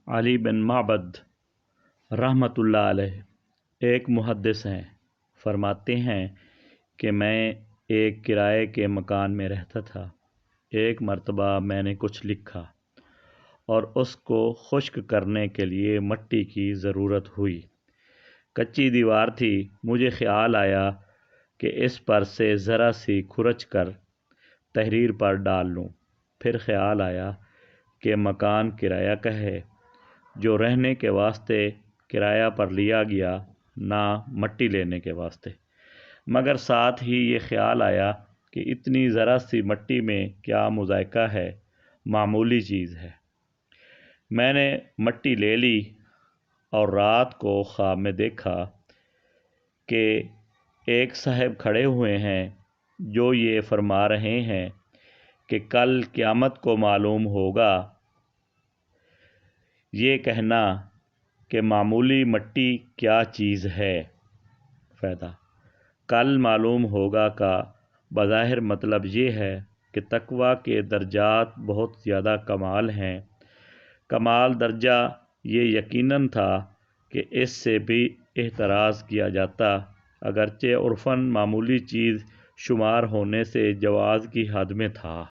علی بن معبد رحمۃ اللہ علیہ ایک محدث ہیں۔ فرماتے ہیں کہ میں ایک کرائے کے مکان میں رہتا تھا۔ ایک مرتبہ میں نے کچھ لکھا اور اس کو خشک کرنے کے لیے مٹی کی ضرورت ہوئی۔ کچی دیوار تھی۔ مجھے خیال آیا کہ اس پر سے ذرا سی کھرچ کر تحریر پر ڈال لوں۔ پھر خیال آیا کہ مکان کرایہ کا ہے، جو رہنے کے واسطے کرایہ پر لیا گیا، نہ مٹی لینے کے واسطے۔ مگر ساتھ ہی یہ خیال آیا کہ اتنی ذرا سی مٹی میں کیا مذائقہ ہے، معمولی چیز ہے۔ میں نے مٹی لے لی اور رات کو خواب میں دیکھا کہ ایک صاحب کھڑے ہوئے ہیں جو یہ فرما رہے ہیں کہ کل قیامت کو معلوم ہوگا۔ یہ کہنا کہ معمولی مٹی کیا چیز ہے۔ فائدہ: کل معلوم ہوگا کا بظاہر مطلب یہ ہے کہ تقویٰ کے درجات بہت زیادہ کمال ہیں۔ کمال درجہ یہ یقیناً تھا کہ اس سے بھی احتراز کیا جاتا، اگرچہ عرفاً معمولی چیز شمار ہونے سے جواز کی حد میں تھا۔